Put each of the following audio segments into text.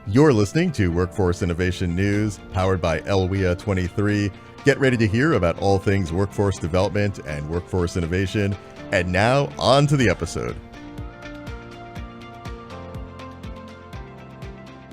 You're listening to Workforce Innovation News, powered by LWIA 23. Get ready to hear about all things workforce development and workforce innovation. And now, on to the episode.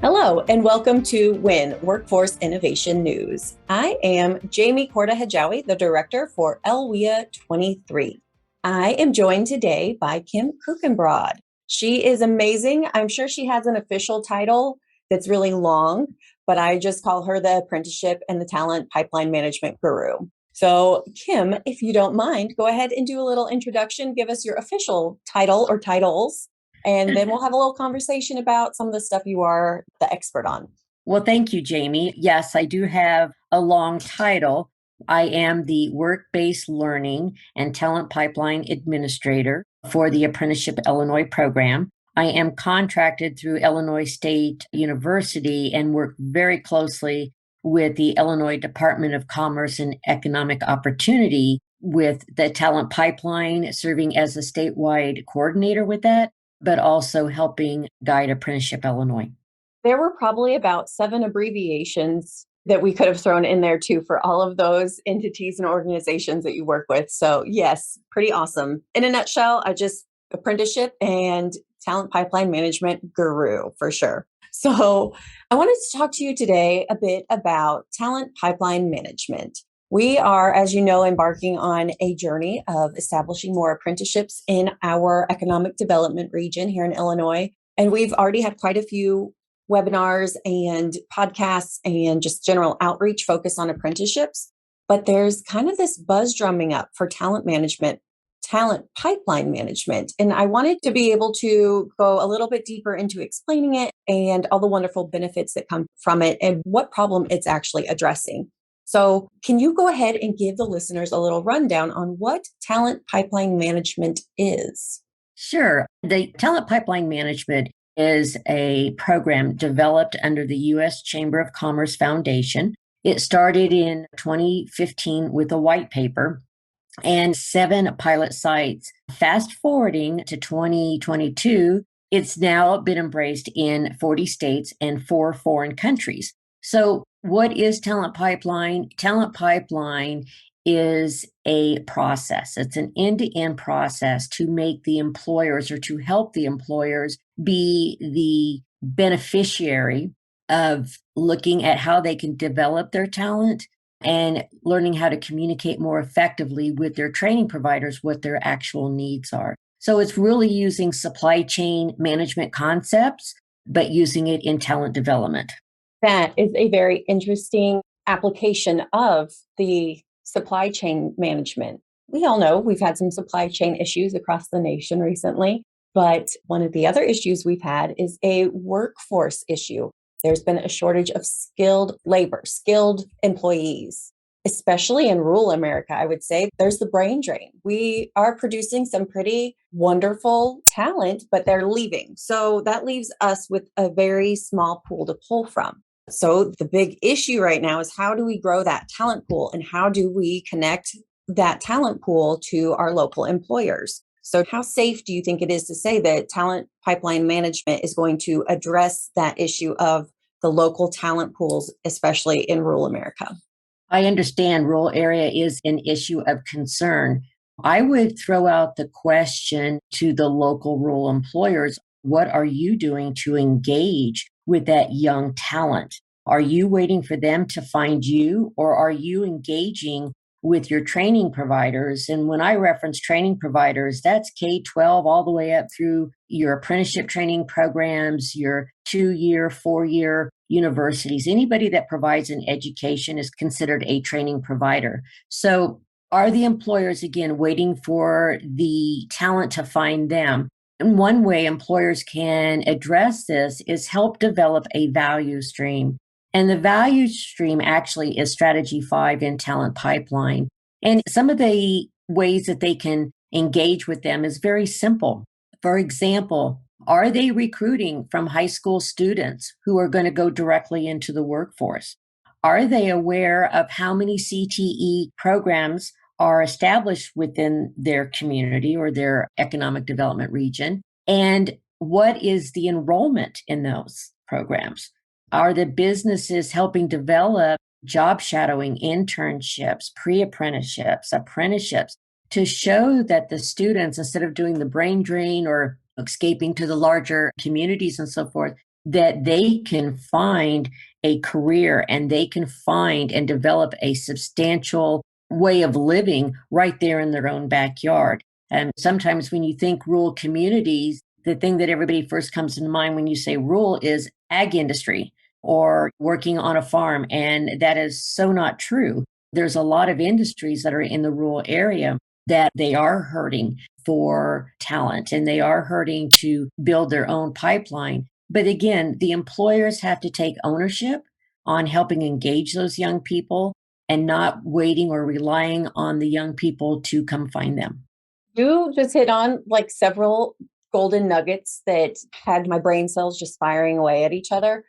Hello, and welcome to WIN, Workforce Innovation News. I am Jamie Korda-Hajawi, the director for LWIA 23. I am joined today by Kim Kuchenbrod. She is amazing. I'm sure she has an official title that's really long, but I just call her the Apprenticeship and the Talent Pipeline Management Guru. So, Kim, if you don't mind, go ahead and do a little introduction. Give us your official title or titles, and then we'll have a little conversation about some of the stuff you are the expert on. Well, thank you, Jamie. Yes, I do have a long title. I am the Work-Based Learning and Talent Pipeline Administrator for the Apprenticeship Illinois program. I am contracted through Illinois State University and work very closely with the Illinois Department of Commerce and Economic Opportunity with the talent pipeline, serving as a statewide coordinator with that, but also helping guide Apprenticeship Illinois. There were probably about 7 abbreviations that we could have thrown in there too for all of those entities and organizations that you work with. So yes, pretty awesome. In a nutshell, apprenticeship and talent pipeline management guru for sure. So I wanted to talk to you today a bit about talent pipeline management. We are, as you know, embarking on a journey of establishing more apprenticeships in our economic development region here in Illinois. And we've already had quite a few webinars and podcasts and just general outreach focused on apprenticeships. But there's kind of this buzz drumming up for talent management, talent pipeline management. And I wanted to be able to go a little bit deeper into explaining it and all the wonderful benefits that come from it and what problem it's actually addressing. So can you go ahead and give the listeners a little rundown on what talent pipeline management is? Sure. The talent pipeline management is a program developed under the U.S. Chamber of Commerce Foundation. It started in 2015 with a white paper and 7 pilot sites. Fast forwarding to 2022, it's now been embraced in 40 states and 4 foreign countries. So what is Talent Pipeline? Talent Pipeline is a process. It's an end-to-end process to make the employers or to help the employers be the beneficiary of looking at how they can develop their talent and learning how to communicate more effectively with their training providers what their actual needs are. So it's really using supply chain management concepts, but using it in talent development. That is a very interesting application of the supply chain management. We all know we've had some supply chain issues across the nation recently, but one of the other issues we've had is a workforce issue. There's been a shortage of skilled labor, skilled employees, especially in rural America, I would say. There's the brain drain. We are producing some pretty wonderful talent, but they're leaving. So that leaves us with a very small pool to pull from. So the big issue right now is how do we grow that talent pool and how do we connect that talent pool to our local employers? So how safe do you think it is to say that talent pipeline management is going to address that issue of the local talent pools, especially in rural America? I understand rural area is an issue of concern. I would throw out the question to the local rural employers, what are you doing to engage with that young talent? Are you waiting for them to find you, or are you engaging with your training providers? And when I reference training providers, that's K-12 all the way up through your apprenticeship training programs, your 2-year, 4-year universities. Anybody that provides an education is considered a training provider. So are the employers, again, waiting for the talent to find them? And one way employers can address this is help develop a value stream. And the value stream actually is strategy 5 in talent pipeline. And some of the ways that they can engage with them is very simple. For example, are they recruiting from high school students who are going to go directly into the workforce? Are they aware of how many CTE programs are established within their community or their economic development region? And what is the enrollment in those programs? Are the businesses helping develop job shadowing, internships, pre-apprenticeships, apprenticeships to show that the students, instead of doing the brain drain or escaping to the larger communities and so forth, that they can find a career and they can find and develop a substantial way of living right there in their own backyard. And sometimes when you think rural communities, the thing that everybody first comes to mind when you say rural is ag industry or working on a farm. And that is so not true. There's a lot of industries that are in the rural area that they are hurting for talent and they are hurting to build their own pipeline. But again, the employers have to take ownership on helping engage those young people and not waiting or relying on the young people to come find them. You just hit on like several golden nuggets that had my brain cells just firing away at each other.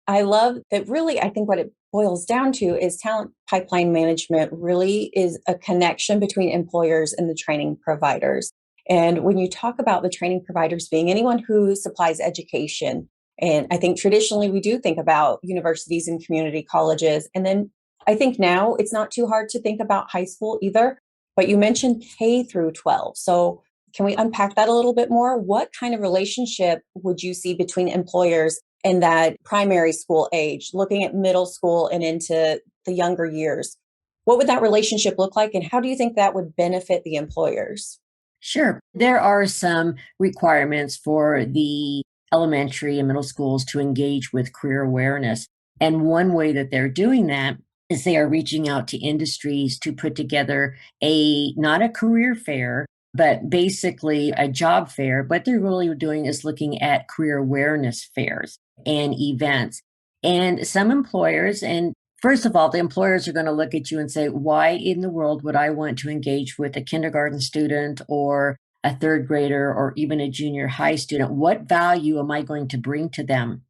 I love that. Really, I think what it boils down to is talent pipeline management really is a connection between employers and the training providers. And when you talk about the training providers being anyone who supplies education, and I think traditionally we do think about universities and community colleges. And then I think now it's not too hard to think about high school either. But you mentioned K through 12. So can we unpack that a little bit more? What kind of relationship would you see between employers and that primary school age, looking at middle school and into the younger years? What would that relationship look like? And how do you think that would benefit the employers? Sure. There are some requirements for the elementary and middle schools to engage with career awareness. And one way that they're doing that is they are reaching out to industries to put together not a career fair, but basically a job fair. What they're really doing is looking at career awareness fairs and events. And some employers, and first of all, the employers are going to look at you and say, why in the world would I want to engage with a kindergarten student or a third grader or even a junior high student? What value am I going to bring to them?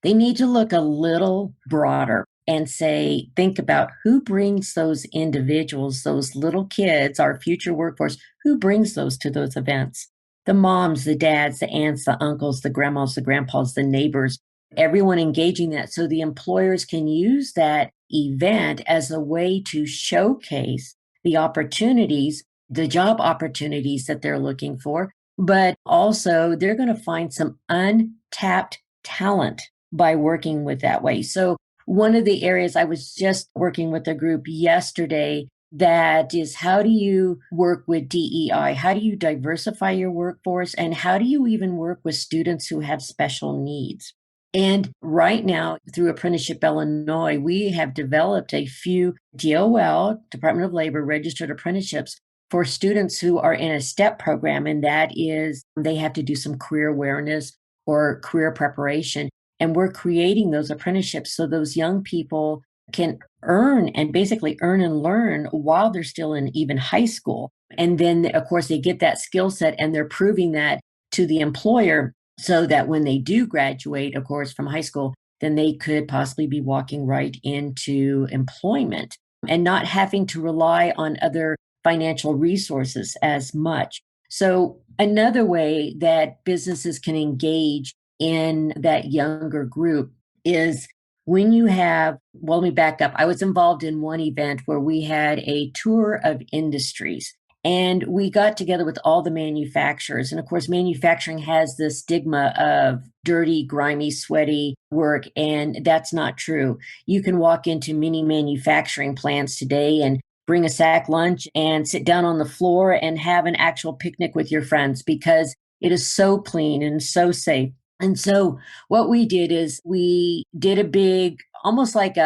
They need to look a little broader and say, think about who brings those individuals, those little kids, our future workforce, who brings those to those events? The moms, the dads, the aunts, the uncles, the grandmas, the grandpas, the neighbors, everyone engaging that. So the employers can use that event as a way to showcase the opportunities, the job opportunities that they're looking for, but also they're going to find some untapped talent by working with that way. So one of the areas I was just working with a group yesterday that is, how do you work with DEI? How do you diversify your workforce? And how do you even work with students who have special needs? And right now, through Apprenticeship Illinois, we have developed a few DOL, Department of Labor, registered apprenticeships for students who are in a STEP program. And that is, they have to do some career awareness or career preparation. And we're creating those apprenticeships so those young people can earn and learn while they're still in even high school. And then, of course, they get that skill set and they're proving that to the employer so that when they do graduate, of course, from high school, then they could possibly be walking right into employment and not having to rely on other financial resources as much. So another way that businesses can engage in that younger group is when you have, well, let me back up. I was involved in one event where we had a tour of industries and we got together with all the manufacturers. And of course, manufacturing has the stigma of dirty, grimy, sweaty work. And that's not true. You can walk into many manufacturing plants today and bring a sack lunch and sit down on the floor and have an actual picnic with your friends because it is so clean and so safe. And so what we did is we did a big, almost like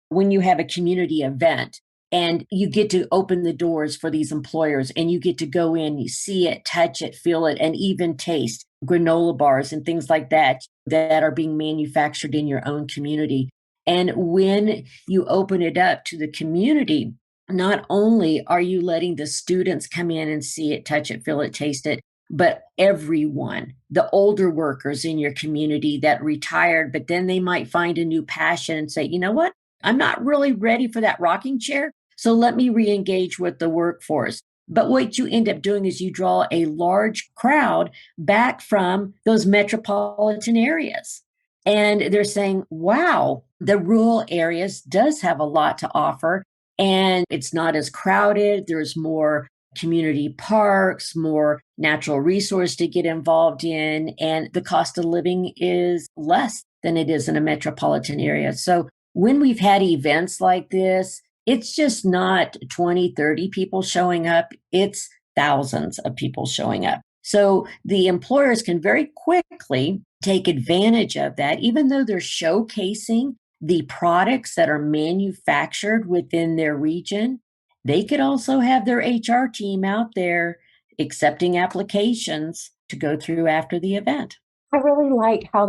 when you have a community event and you get to open the doors for these employers and you get to go in, you see it, touch it, feel it, and even taste granola bars and things like that are being manufactured in your own community. And when you open it up to the community, not only are you letting the students come in and see it, touch it, feel it, taste it, but everyone, the older workers in your community that retired, but then they might find a new passion and say, you know what, I'm not really ready for that rocking chair. So let me re-engage with the workforce. But what you end up doing is you draw a large crowd back from those metropolitan areas. And they're saying, wow, the rural areas does have a lot to offer. And it's not as crowded. There's more community parks, more natural resource to get involved in. And the cost of living is less than it is in a metropolitan area. So when we've had events like this, it's just not 20, 30 people showing up. It's thousands of people showing up. So the employers can very quickly take advantage of that, even though they're showcasing the products that are manufactured within their region. They could also have their HR team out there accepting applications to go through after the event. I really like how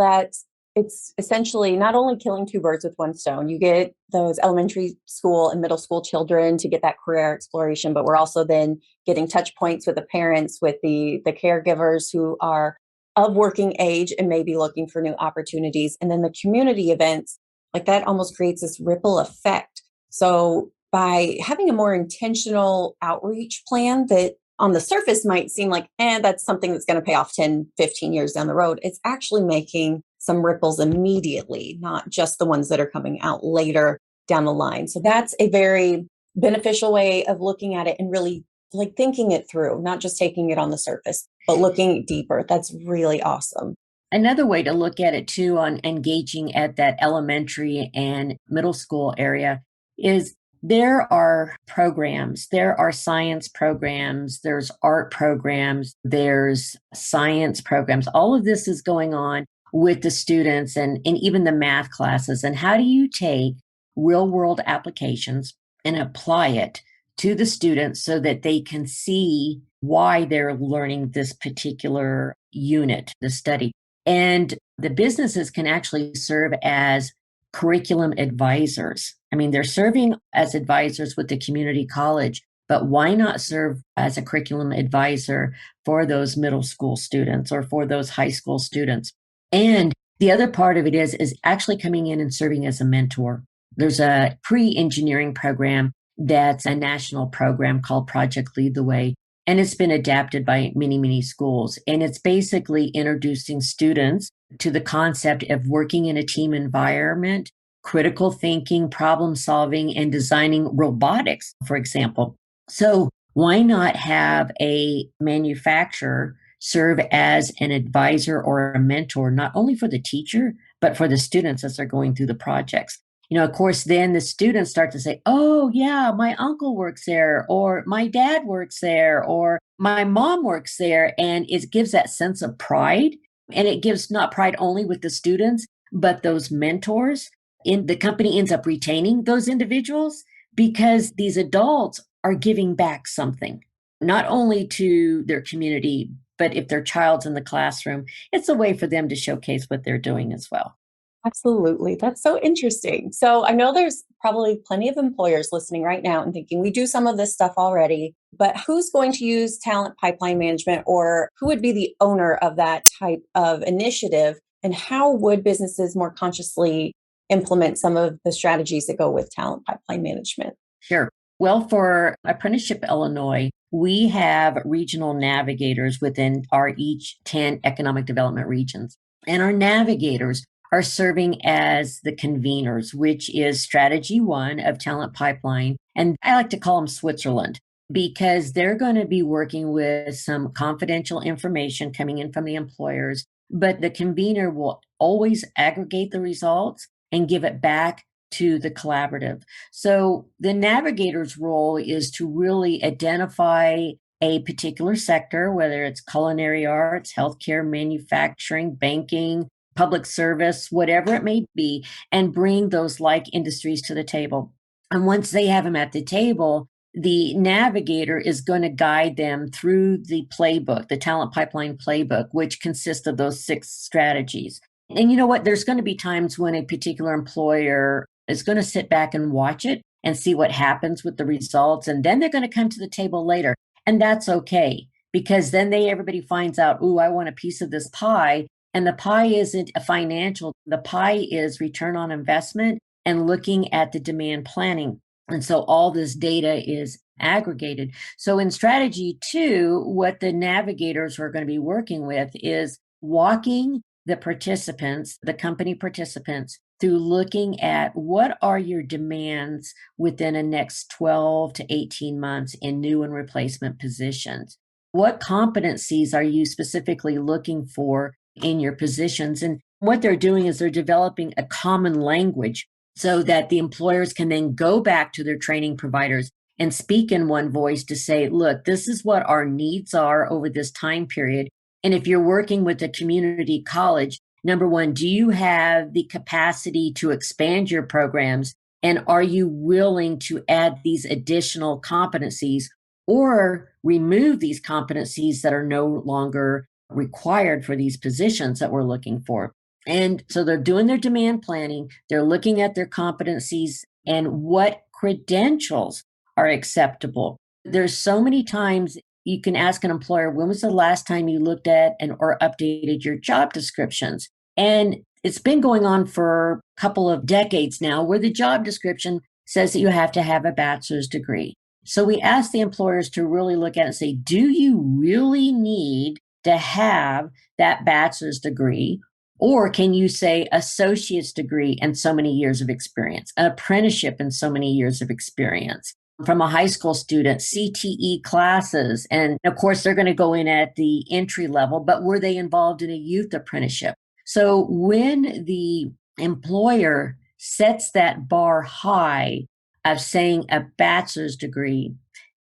it's essentially not only killing two birds with one stone. You get those elementary school and middle school children to get that career exploration, but we're also then getting touch points with the parents, with the caregivers who are of working age and maybe looking for new opportunities. And then the community events, like that almost creates this ripple effect. So by having a more intentional outreach plan that on the surface might seem like, that's something that's going to pay off 10, 15 years down the road, it's actually making some ripples immediately, not just the ones that are coming out later down the line. So that's a very beneficial way of looking at it and really like thinking it through, not just taking it on the surface, but looking deeper. That's really awesome. Another way to look at it too on engaging at that elementary and middle school area is there are programs, there are science programs, there's art programs, there's science programs. All of this is going on with the students and even the math classes. And how do you take real world applications and apply it to the students so that they can see why they're learning this particular unit, the study? And the businesses can actually serve as curriculum advisors. I mean, they're serving as advisors with the community college, but why not serve as a curriculum advisor for those middle school students or for those high school students? And the other part of it is actually coming in and serving as a mentor. There's a pre-engineering program that's a national program called Project Lead the Way. And it's been adapted by many, many schools. And it's basically introducing students to the concept of working in a team environment, critical thinking, problem solving, and designing robotics, for example. So why not have a manufacturer serve as an advisor or a mentor, not only for the teacher, but for the students as they're going through the projects? Of course, then the students start to say, oh, yeah, my uncle works there, or my dad works there, or my mom works there. And it gives that sense of pride. And it gives not pride only with the students, but those mentors. And the company ends up retaining those individuals because these adults are giving back something, not only to their community, but if their child's in the classroom, it's a way for them to showcase what they're doing as well. Absolutely. That's so interesting. So I know there's probably plenty of employers listening right now and thinking we do some of this stuff already, but who's going to use talent pipeline management, or who would be the owner of that type of initiative? And how would businesses more consciously implement some of the strategies that go with talent pipeline management? Sure. Well, for Apprenticeship Illinois, we have regional navigators within our each 10 economic development regions. And our navigators are serving as the conveners, which is strategy one of talent pipeline. And I like to call them Switzerland because they're going to be working with some confidential information coming in from the employers, but the convener will always aggregate the results and give it back to the collaborative. So the navigator's role is to really identify a particular sector, whether it's culinary arts, healthcare, manufacturing, banking, public service, whatever it may be, and bring those like industries to the table. And once they have them at the table, the navigator is going to guide them through the playbook, the talent pipeline playbook, which consists of those 6 strategies. And you know what? There's going to be times when a particular employer is going to sit back and watch it and see what happens with the results. And then they're going to come to the table later. And that's okay, because then everybody finds out, ooh, I want a piece of this pie. And the pie isn't a financial, the pie is return on investment and looking at the demand planning. And so all this data is aggregated. So in strategy 2, what the navigators are going to be working with is walking the participants, the company participants, through looking at what are your demands within the next 12 to 18 months in new and replacement positions. What competencies are you specifically looking for in your positions? And what they're doing is they're developing a common language so that the employers can then go back to their training providers and speak in one voice to say, look, this is what our needs are over this time period. And if you're working with a community college, number one, do you have the capacity to expand your programs? And are you willing to add these additional competencies or remove these competencies that are no longer required for these positions that we're looking for? And so they're doing their demand planning, they're looking at their competencies and what credentials are acceptable. There's so many times you can ask an employer, when was the last time you looked at and or updated your job descriptions? And it's been going on for a couple of decades now where the job description says that you have to have a bachelor's degree. So we ask the employers to really look at it and say, do you really need to have that bachelor's degree? Or can you say associate's degree and so many years of experience, an apprenticeship and so many years of experience? From a high school student, CTE classes. And of course, they're going to go in at the entry level, but were they involved in a youth apprenticeship? So when the employer sets that bar high of saying a bachelor's degree,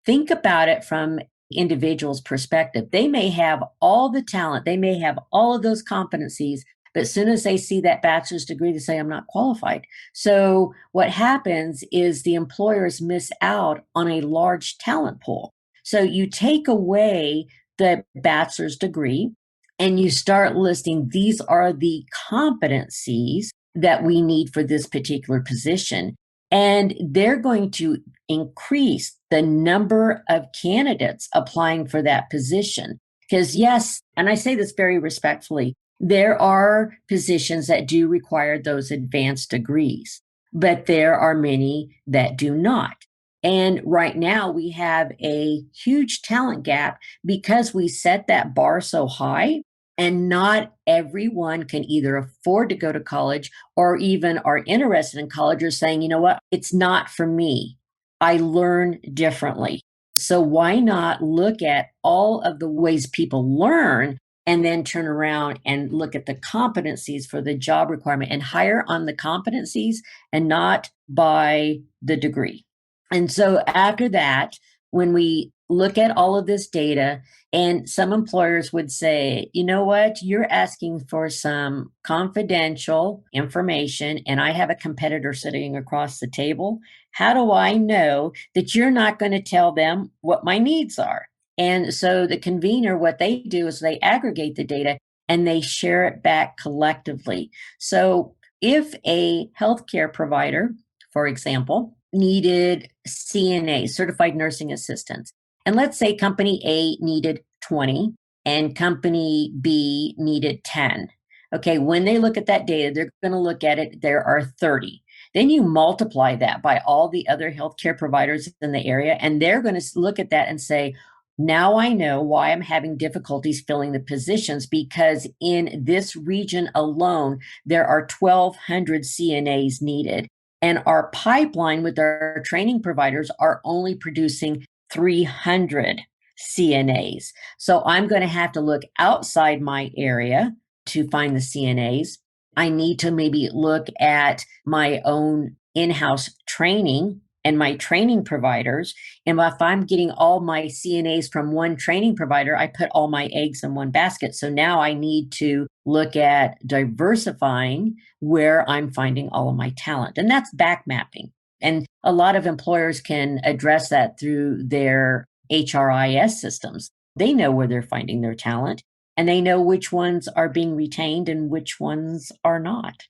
think about it from individual's perspective. They may have all the talent, they may have all of those competencies, but as soon as they see that bachelor's degree, they say, I'm not qualified. So what happens is the employers miss out on a large talent pool. So you take away the bachelor's degree and you start listing, these are the competencies that we need for this particular position. And they're going to increase the number of candidates applying for that position. Because yes, and I say this very respectfully, there are positions that do require those advanced degrees, but there are many that do not. And right now we have a huge talent gap because we set that bar so high, and not everyone can either afford to go to college or even are interested in college or saying, you know what, it's not for me. I learn differently. So why not look at all of the ways people learn and then turn around and look at the competencies for the job requirement and hire on the competencies and not by the degree. And so after that, when we look at all of this data, and some employers would say, you know what, you're asking for some confidential information, and I have a competitor sitting across the table. How do I know that you're not going to tell them what my needs are? And so the convener, what they do is they aggregate the data and they share it back collectively. So if a healthcare provider, for example, needed CNA, certified nursing assistants, and let's say company A needed 20 and company B needed 10. Okay, when they look at that data, they're going to look at it, there are 30. Then you multiply that by all the other healthcare providers in the area, and they're going to look at that and say, now I know why I'm having difficulties filling the positions, because in this region alone, there are 1,200 CNAs needed. And our pipeline with our training providers are only producing 300 CNAs. So I'm going to have to look outside my area to find the CNAs. I need to maybe look at my own in-house training and my training providers. And if I'm getting all my CNAs from one training provider, I put all my eggs in one basket. So now I need to look at diversifying where I'm finding all of my talent. And that's back mapping. And a lot of employers can address that through their HRIS systems. They know where they're finding their talent, and they know which ones are being retained and which ones are not.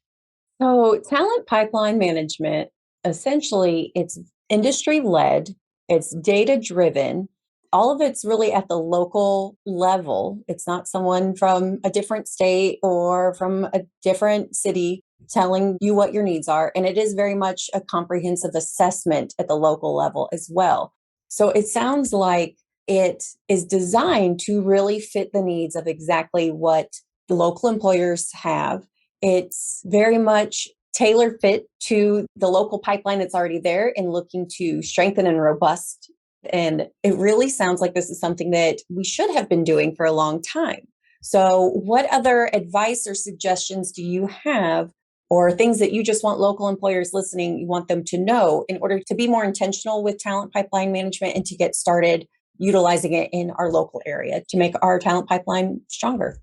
So talent pipeline management, essentially, it's industry led, it's data driven. All of it's really at the local level. It's not someone from a different state or from a different city telling you what your needs are. And it is very much a comprehensive assessment at the local level as well. So it sounds like it is designed to really fit the needs of exactly what the local employers have. It's very much tailor fit to the local pipeline that's already there and looking to strengthen and robust. And it really sounds like this is something that we should have been doing for a long time. So what other advice or suggestions do you have, or things that you just want local employers listening, you want them to know in order to be more intentional with talent pipeline management and to get started utilizing it in our local area to make our talent pipeline stronger?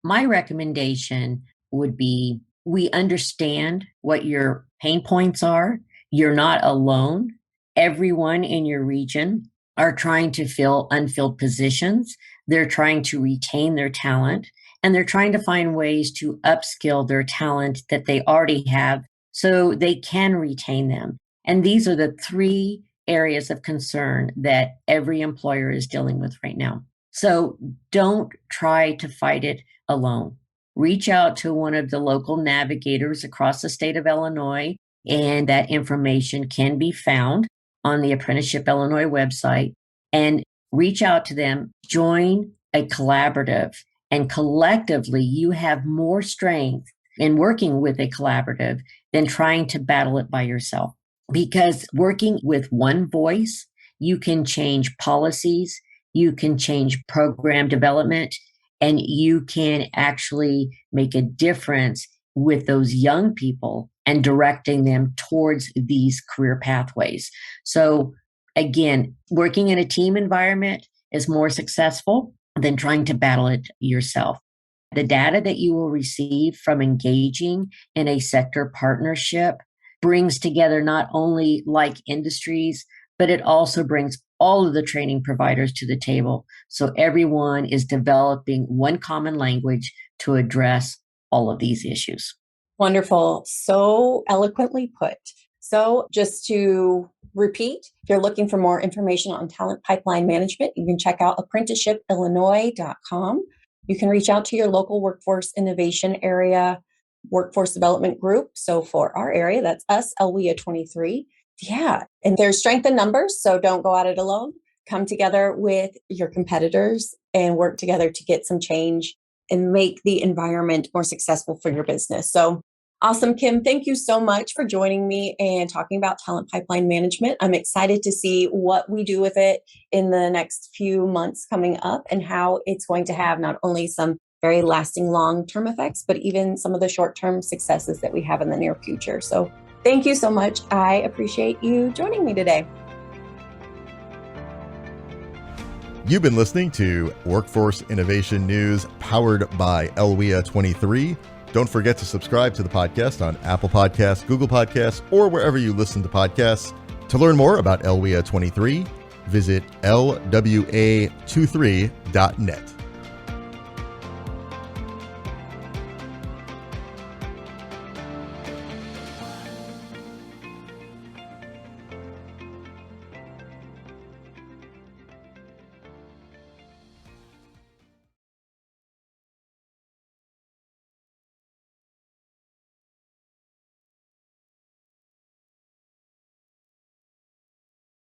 My recommendation would be, we understand what your pain points are. You're not alone. Everyone in your region are trying to fill unfilled positions. They're trying to retain their talent, and they're trying to find ways to upskill their talent that they already have so they can retain them. And these are the 3 areas of concern that every employer is dealing with right now. So don't try to fight it alone. Reach out to one of the local navigators across the state of Illinois, and that information can be found on the Apprenticeship Illinois website. And reach out to them, join a collaborative, and collectively you have more strength in working with a collaborative than trying to battle it by yourself. Because working with one voice, you can change policies, you can change program development, and you can actually make a difference with those young people and directing them towards these career pathways. So again, working in a team environment is more successful than trying to battle it yourself. The data that you will receive from engaging in a sector partnership brings together not only like industries, but it also brings all of the training providers to the table. So everyone is developing one common language to address all of these issues. Wonderful. So eloquently put. So just to repeat, if you're looking for more information on talent pipeline management, you can check out apprenticeshipillinois.com. You can reach out to your local workforce innovation area workforce development group. So for our area, that's us, LWIA 23. Yeah. And there's strength in numbers. So don't go at it alone. Come together with your competitors and work together to get some change and make the environment more successful for your business. So awesome, Kim. Thank you so much for joining me and talking about talent pipeline management. I'm excited to see what we do with it in the next few months coming up and how it's going to have not only some very lasting long-term effects, but even some of the short-term successes that we have in the near future. So thank you so much. I appreciate you joining me today. You've been listening to Workforce Innovation News powered by LWIA 23. Don't forget to subscribe to the podcast on Apple Podcasts, Google Podcasts, or wherever you listen to podcasts. To learn more about LWIA 23, visit lwa23.net.